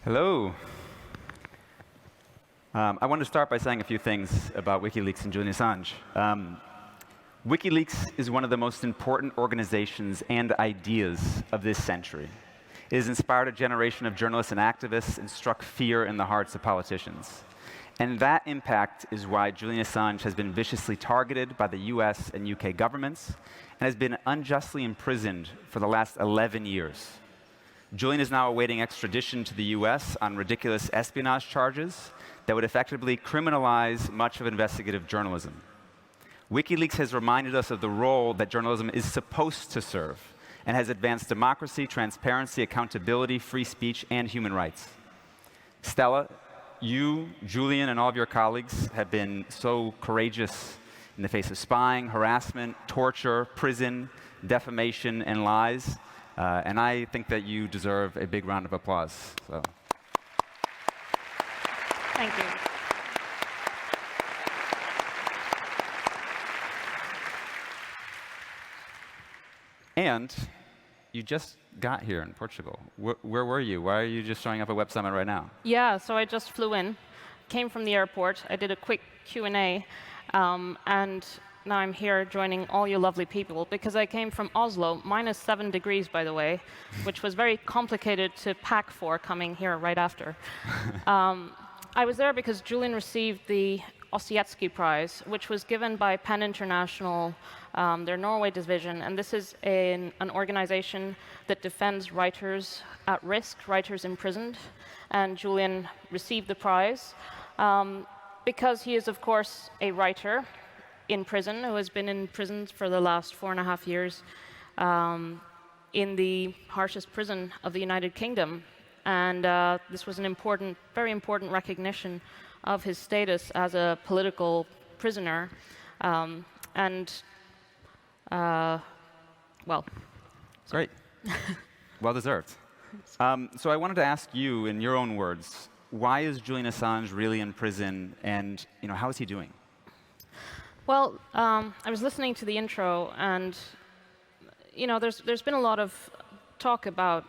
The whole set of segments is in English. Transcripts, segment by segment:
Hello. I want to start by saying a few things about WikiLeaks and Julian Assange. WikiLeaks is one of the most important organizations and ideas of this century. It has inspired a generation of journalists and activists and struck fear in the hearts of politicians. And that impact is why Julian Assange has been viciously targeted by the US and UK governments and has been unjustly imprisoned for the last 11 years. Julian is now awaiting extradition to the US on ridiculous espionage charges that would effectively criminalize much of investigative journalism. WikiLeaks has reminded us of the role that journalism is supposed to serve and has advanced democracy, transparency, accountability, free speech, and human rights. Stella, you, Julian, and all of your colleagues have been so courageous in the face of spying, harassment, torture, prison, defamation, and lies. And I think that you deserve a big round of applause. So. Thank you. And you just got here in Portugal. Where were you? Why are you just showing up at Web Summit right now? Yeah, so I just flew in, came from the airport. I did a quick Q&A, and now I'm here joining all you lovely people because I came from Oslo, -7 degrees, by the way, which was very complicated to pack for coming here right after. I was there because Julian received the Ossietzky Prize, which was given by PEN International, their Norway division, and this is an organization that defends writers at risk, writers imprisoned, and Julian received the prize because he is, of course, a writer in prison who has been in prison for the last 4.5 years in the harshest prison of the United Kingdom. And this was an important, very important recognition of his status as a political prisoner. Well. Great. Well deserved. So I wanted to ask you, in your own words, why is Julian Assange really in prison, and how is he doing? Well, I was listening to the intro, and there's been a lot of talk about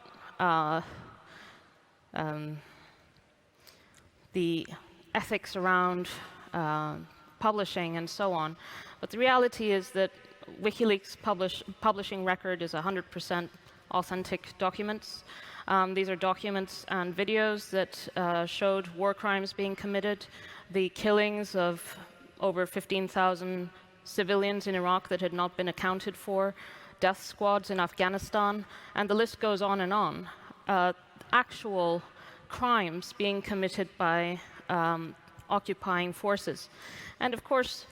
the ethics around publishing and so on. But the reality is that WikiLeaks publishing record is 100% authentic documents. These are documents and videos that showed war crimes being committed, the killings of over 15,000 civilians in Iraq that had not been accounted for, death squads in Afghanistan, and the list goes on and on. Actual crimes being committed by occupying forces. And of course,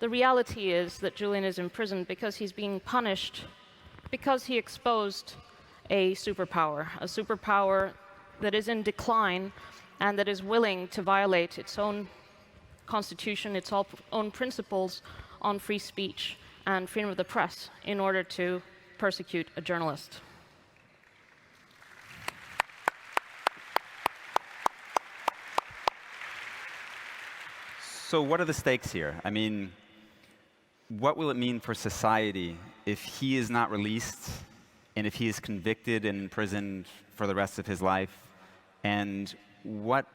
the reality is that Julian is imprisoned because he's being punished because he exposed a superpower that is in decline and that is willing to violate its own constitution, its own principles on free speech and freedom of the press in order to persecute a journalist. So what are the stakes here? I mean, what will it mean for society if he is not released and if he is convicted and imprisoned for the rest of his life? And what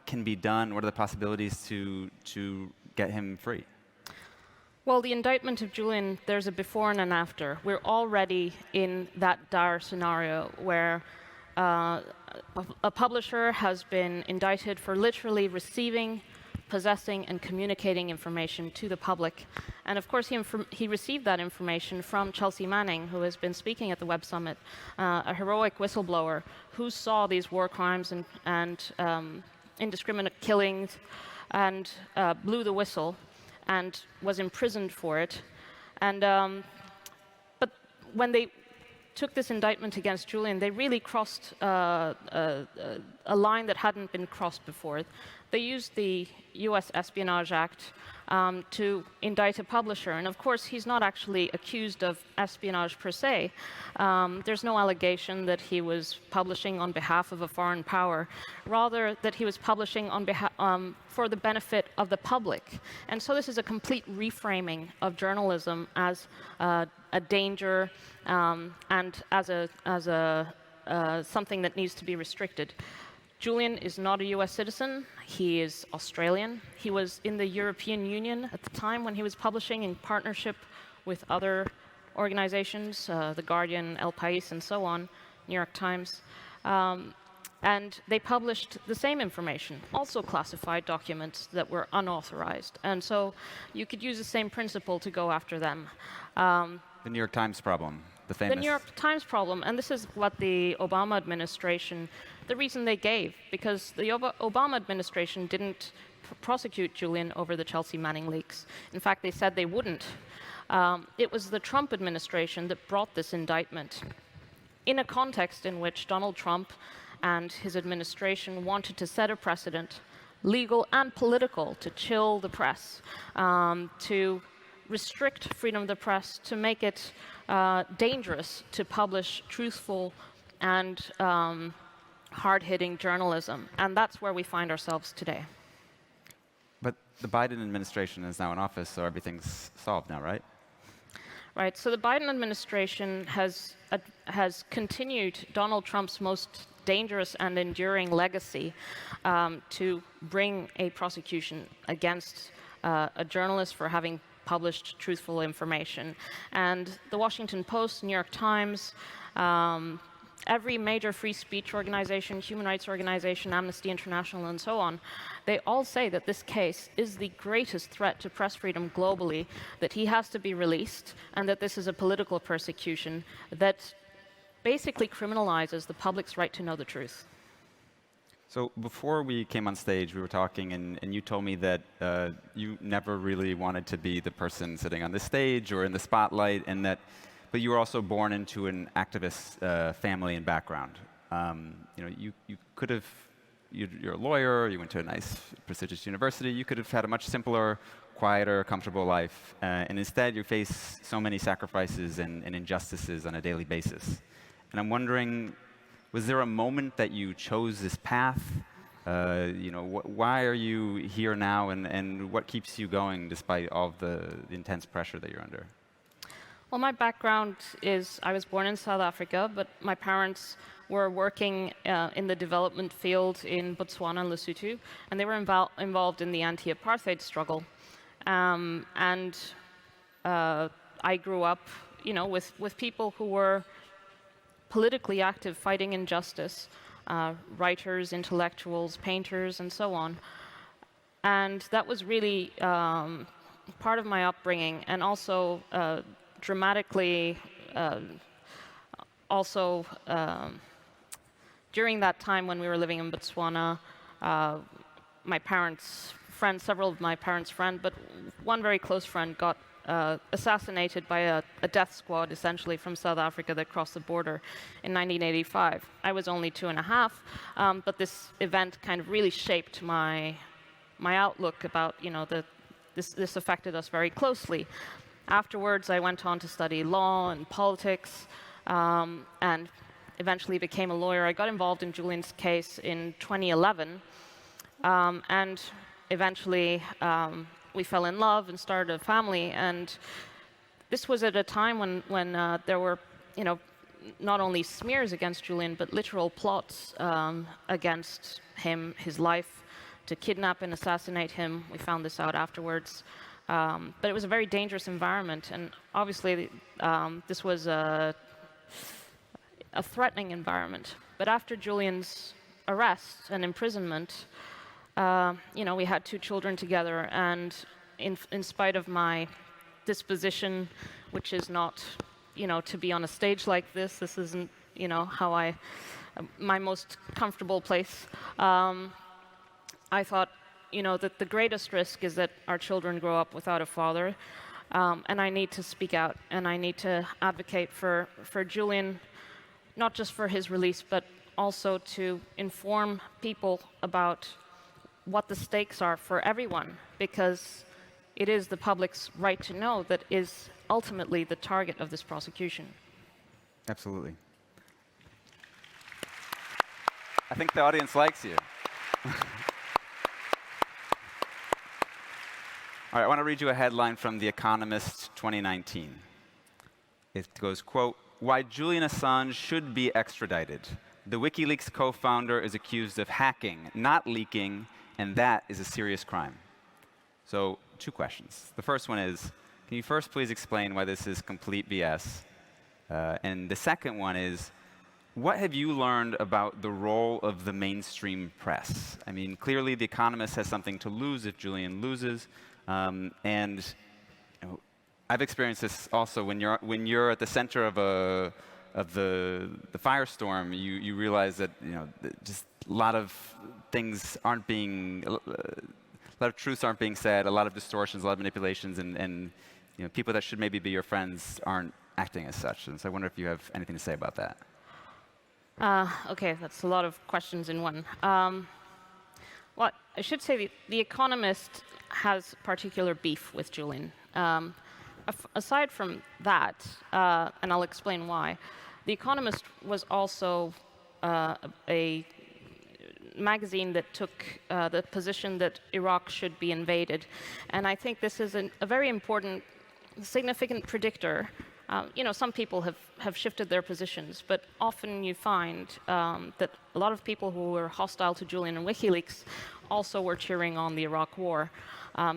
can be done? What are the possibilities to get him free? Well, the indictment of Julian, there's a before and an after. We're already in that dire scenario where a publisher has been indicted for literally receiving, possessing, and communicating information to the public. And of course, he received that information from Chelsea Manning, who has been speaking at the Web Summit, a heroic whistleblower who saw these war crimes and indiscriminate killings and blew the whistle and was imprisoned for it. And but when they took this indictment against Julian, they really crossed a line that hadn't been crossed before. They used the US Espionage Act to indict a publisher. And of course, he's not actually accused of espionage per se. There's no allegation that he was publishing on behalf of a foreign power, rather that he was publishing on behalf, for the benefit of the public. And so this is a complete reframing of journalism as a danger and as something that needs to be restricted. Julian is not a US citizen. He is Australian. He was in the European Union at the time when he was publishing in partnership with other organizations, The Guardian, El País, and so on, New York Times. And they published the same information, also classified documents that were unauthorized. And so you could use the same principle to go after them. The New York Times problem, the famous. The New York Times problem, and this is what the Obama administration, the reason they gave, because the Obama administration didn't prosecute Julian over the Chelsea Manning leaks. In fact, they said they wouldn't. It was the Trump administration that brought this indictment in a context in which Donald Trump and his administration wanted to set a precedent, legal and political, to chill the press, to restrict freedom of the press, to make it dangerous to publish truthful and hard-hitting journalism. And that's where we find ourselves today. But the Biden administration is now in office, so everything's solved now, right? Right. So the Biden administration has continued Donald Trump's most dangerous and enduring legacy to bring a prosecution against a journalist for having published truthful information. And the Washington Post, New York Times, every major free speech organization, human rights organization, Amnesty International, and so on, they all say that this case is the greatest threat to press freedom globally, that he has to be released, and that this is a political persecution that basically criminalizes the public's right to know the truth. So before we came on stage, we were talking, and you told me that you never really wanted to be the person sitting on the stage or in the spotlight, and that, but you were also born into an activist family and background. You could have, you're a lawyer, you went to a nice, prestigious university, you could have had a much simpler, quieter, comfortable life, and instead you face so many sacrifices and injustices on a daily basis. And I'm wondering, was there a moment that you chose this path? Why are you here now, and what keeps you going despite all of the intense pressure that you're under? Well, my background is, I was born in South Africa, but my parents were working in the development field in Botswana and Lesotho, and they were involved in the anti-apartheid struggle. I grew up, with people who were politically active, fighting injustice, writers, intellectuals, painters, and so on. And that was really part of my upbringing, and also dramatically, during that time when we were living in Botswana, my parents' friends, several of my parents' friends, but one very close friend got assassinated by a death squad, essentially, from South Africa that crossed the border in 1985. I was only 2.5, but this event kind of really shaped my outlook about, this affected us very closely. Afterwards, I went on to study law and politics, and eventually became a lawyer. I got involved in Julian's case in 2011, and eventually we fell in love and started a family. And this was at a time when there were, not only smears against Julian, but literal plots against him, his life, to kidnap and assassinate him. We found this out afterwards. But it was a very dangerous environment, and obviously this was a threatening environment. But after Julian's arrest and imprisonment, we had 2 children together, and in spite of my disposition, which is not, to be on a stage like this, this isn't, my most comfortable place, I thought, that the greatest risk is that our children grow up without a father, and I need to speak out, and I need to advocate for Julian, not just for his release, but also to inform people about what the stakes are for everyone, because it is the public's right to know that is ultimately the target of this prosecution. Absolutely. I think the audience likes you. All right, I want to read you a headline from The Economist 2019. It goes, quote, "Why Julian Assange should be extradited. The WikiLeaks co-founder is accused of hacking, not leaking, and that is a serious crime. So, 2 questions. The first one is, can you first please explain why this is complete BS? And the second one is, what have you learned about the role of the mainstream press? I mean, clearly The Economist has something to lose if Julian loses, and I've experienced this also when you're at the center of the firestorm. You realize that just a lot of things aren't being, a lot of truths aren't being said, a lot of distortions, a lot of manipulations, and people that should maybe be your friends aren't acting as such. And so I wonder if you have anything to say about that. OK, that's a lot of questions in one. Well, I should say the Economist has particular beef with Julian. Aside from that, and I'll explain why, The Economist was also a magazine that took the position that Iraq should be invaded. And I think this is a very important, significant predictor. Some people have shifted their positions, but often you find that a lot of people who were hostile to Julian and WikiLeaks also were cheering on the Iraq war.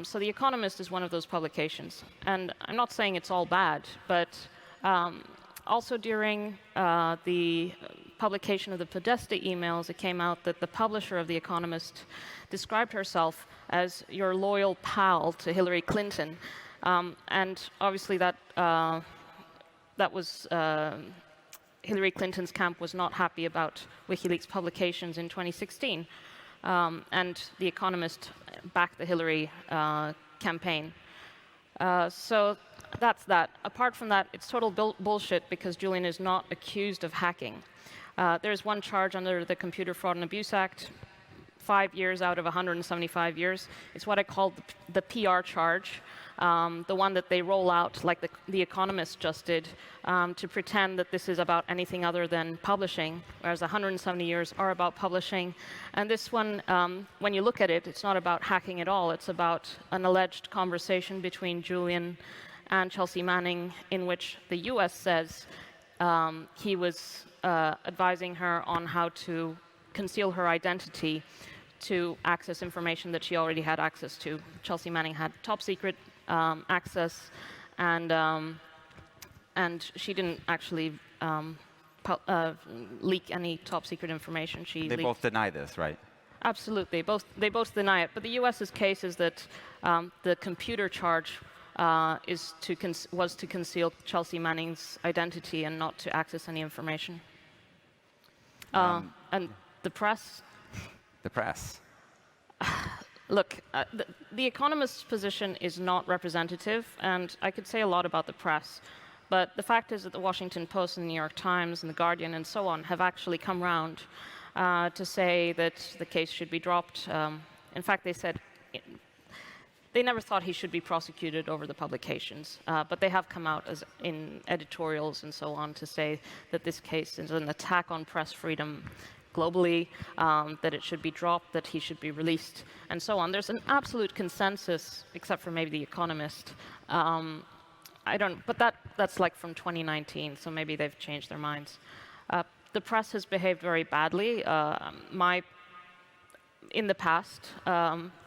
So The Economist is one of those publications. And I'm not saying it's all bad, but also during the publication of the Podesta emails, it came out that the publisher of The Economist described herself as your loyal pal to Hillary Clinton. And obviously that was Hillary Clinton's camp was not happy about WikiLeaks publications in 2016. And The Economist backed the Hillary campaign. So that's that. Apart from that, it's total bullshit because Julian is not accused of hacking. There's one charge under the Computer Fraud and Abuse Act, 5 years out of 175 years. It's what I call the PR charge, the one that they roll out, like the Economist just did, to pretend that this is about anything other than publishing, whereas 170 years are about publishing. And this one, when you look at it, it's not about hacking at all. It's about an alleged conversation between Julian and Chelsea Manning, in which the US says he was advising her on how to conceal her identity to access information that she already had access to. Chelsea Manning had top secret access, and she didn't actually leak any top secret information. They both deny this, right? Absolutely, they both deny it. But the U.S.'s case is that the computer charge was to conceal Chelsea Manning's identity and not to access any information. And the press. The press. Look, the Economist's position is not representative, and I could say a lot about the press. But the fact is that the Washington Post and the New York Times and the Guardian and so on have actually come round to say that the case should be dropped. In fact, they said they never thought he should be prosecuted over the publications, but they have come out as in editorials and so on to say that this case is an attack on press freedom globally, that it should be dropped, that he should be released, and so on. There's an absolute consensus, except for maybe The Economist. But that's like from 2019, so maybe they've changed their minds. The press has behaved very badly. In the past,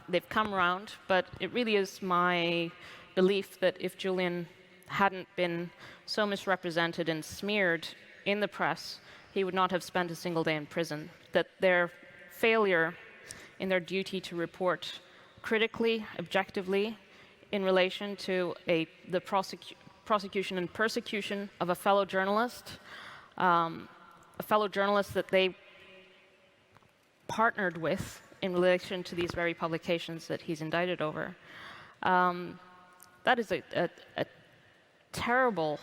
they've come around, but it really is my belief that if Julian hadn't been so misrepresented and smeared in the press, he would not have spent a single day in prison. That their failure in their duty to report critically, objectively, in relation to the prosecution and persecution of a fellow journalist that they partnered with in relation to these very publications that he's indicted over. That is a terrible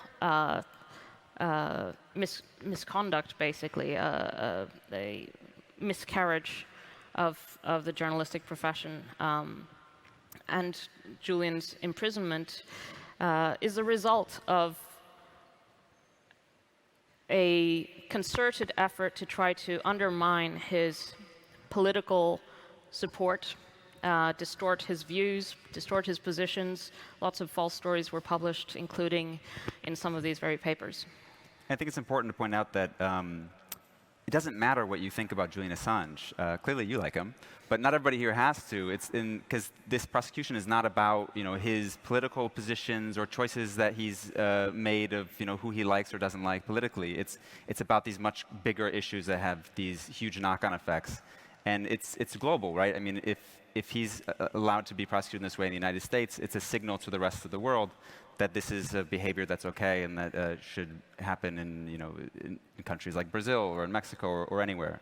misconduct, basically, a miscarriage of the journalistic profession. And Julian's imprisonment is a result of a concerted effort to try to undermine his political support, distort his views, distort his positions. Lots of false stories were published, including in some of these very papers. I think it's important to point out that it doesn't matter what you think about Julian Assange. Clearly, you like him, but not everybody here has to. It's because this prosecution is not about his political positions or choices that he's made of who he likes or doesn't like politically. It's about these much bigger issues that have these huge knock-on effects, and it's global, right? I mean, if he's allowed to be prosecuted in this way in the United States, it's a signal to the rest of the world that this is a behavior that's okay and that should happen in countries like Brazil or in Mexico or anywhere.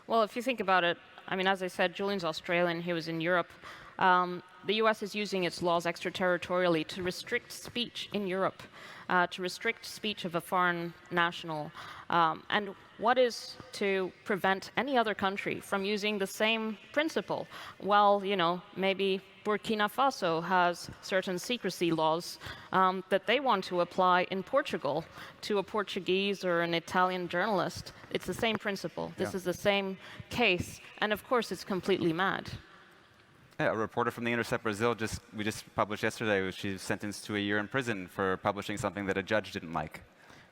Well, if you think about it, I mean, as I said, Julian's Australian, he was in Europe. The US is using its laws extraterritorially to restrict speech in Europe, to restrict speech of a foreign national. And what is to prevent any other country from using the same principle? Well, maybe Burkina Faso has certain secrecy laws that they want to apply in Portugal to a Portuguese or an Italian journalist. It's the same principle. This is the same case. And of course, it's completely mad. Yeah, a reporter from the Intercept Brasil we just published yesterday. She was sentenced to a year in prison for publishing something that a judge didn't like.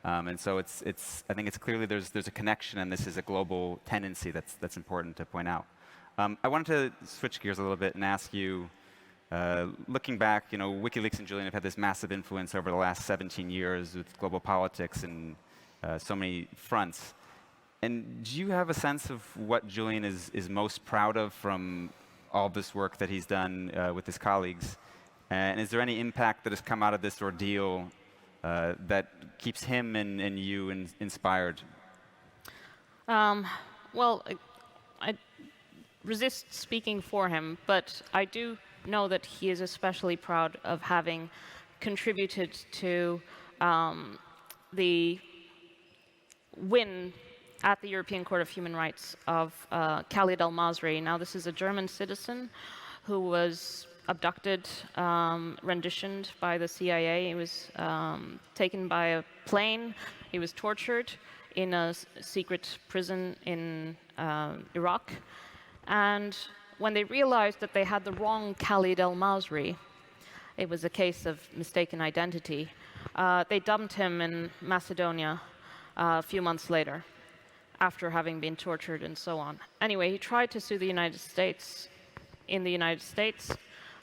And so I think it's clearly there's a connection, and this is a global tendency that's important to point out. I wanted to switch gears a little bit and ask you, looking back, WikiLeaks and Julian have had this massive influence over the last 17 years with global politics and so many fronts. And do you have a sense of what Julian is most proud of from all this work that he's done with his colleagues? And is there any impact that has come out of this ordeal that keeps him and you inspired? Well, I resist speaking for him, but I do know that he is especially proud of having contributed to the win at the European Court of Human Rights of Khalid al-Masri. Now, this is a German citizen who was abducted, renditioned by the CIA. He was taken by a plane. He was tortured in a secret prison in Iraq. And when they realized that they had the wrong Khalid al-Masri, it was a case of mistaken identity, they dumped him in Macedonia a few months later, after having been tortured and so on. Anyway, he tried to sue the United States in the United States,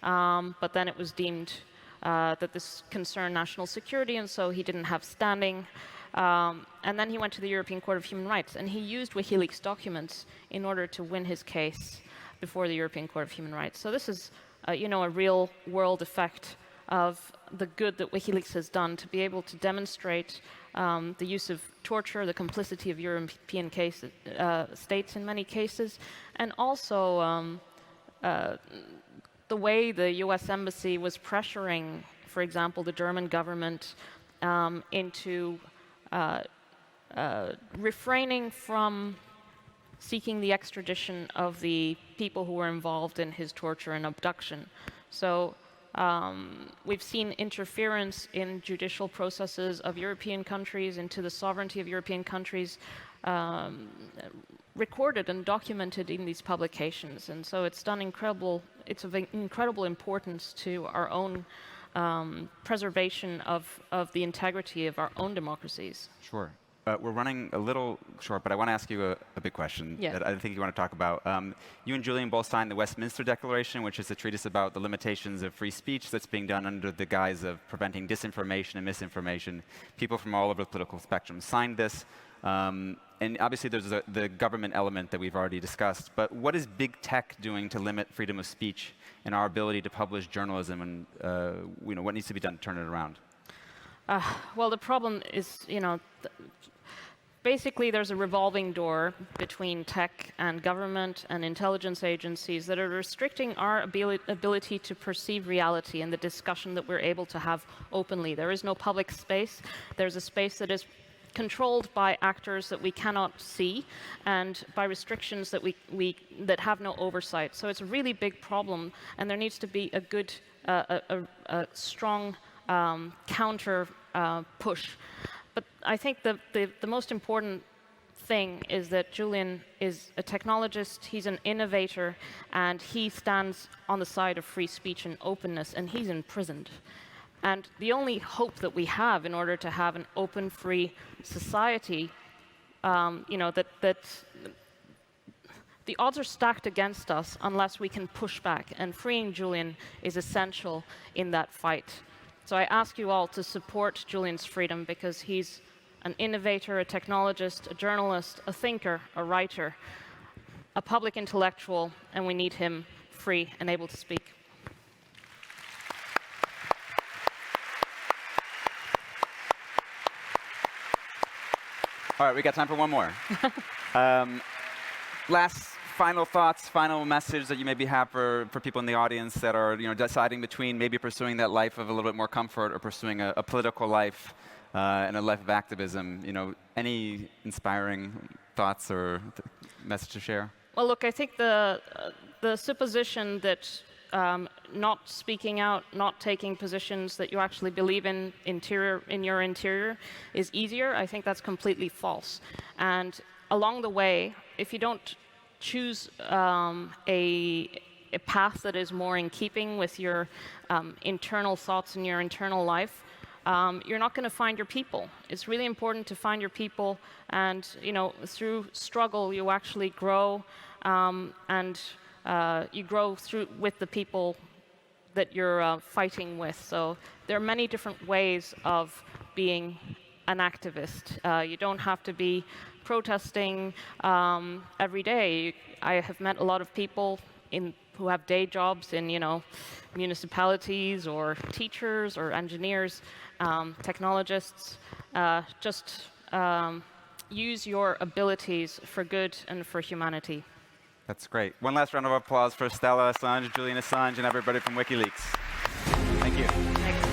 but then it was deemed that this concerned national security, and so he didn't have standing. And then he went to the European Court of Human Rights, and he used WikiLeaks documents in order to win his case before the European Court of Human Rights. So this is, a real-world effect of the good that WikiLeaks has done to be able to demonstrate the use of torture, the complicity of European states in many cases, and also the way the US Embassy was pressuring, for example, the German government into refraining from seeking the extradition of the people who were involved in his torture and abduction. So we've seen interference in judicial processes of European countries into the sovereignty of European countries recorded and documented in these publications. And so it's of incredible importance to our own preservation of the integrity of our own democracies. Sure. We're running a little short, but I want to ask you a big question that I think you want to talk about. You and Julian both signed the Westminster Declaration, which is a treatise about the limitations of free speech that's being done under the guise of preventing disinformation and misinformation. People from all over the political spectrum signed this. And obviously, there's the government element that we've already discussed. But what is big tech doing to limit freedom of speech and our ability to publish journalism? And what needs to be done to turn it around? Well, the problem is, basically there's a revolving door between tech and government and intelligence agencies that are restricting our ability to perceive reality and the discussion that we're able to have openly. There is no public space. There's a space that is controlled by actors that we cannot see and by restrictions that that have no oversight. So it's a really big problem, and there needs to be a good, a strong counter push. But I think the most important thing is that Julian is a technologist, he's an innovator, and he stands on the side of free speech and openness, and he's imprisoned. And the only hope that we have in order to have an open, free society that the odds are stacked against us unless we can push back, and freeing Julian is essential in that fight. So I ask you all to support Julian's freedom, because he's an innovator, a technologist, a journalist, a thinker, a writer, a public intellectual, and we need him free and able to speak. All right, we got time for one more. Last final thoughts, final message that you maybe have for people in the audience that are deciding between maybe pursuing that life of a little bit more comfort or pursuing a political life and a life of activism. Any inspiring thoughts or message to share? Well, look, I think the supposition that not speaking out, not taking positions that you actually believe in your interior is easier, I think that's completely false. And along the way, if you don't choose a path that is more in keeping with your internal thoughts and your internal life, you're not going to find your people. It's really important to find your people, and through struggle you actually grow, and you grow with the people that you're fighting with. So there are many different ways of being an activist. You don't have to be protesting every day. I have met a lot of people who have day jobs in municipalities, or teachers, or engineers, technologists. Just use your abilities for good and for humanity. That's great. One last round of applause for Stella Assange, Julian Assange, and everybody from WikiLeaks. Thank you. Thanks.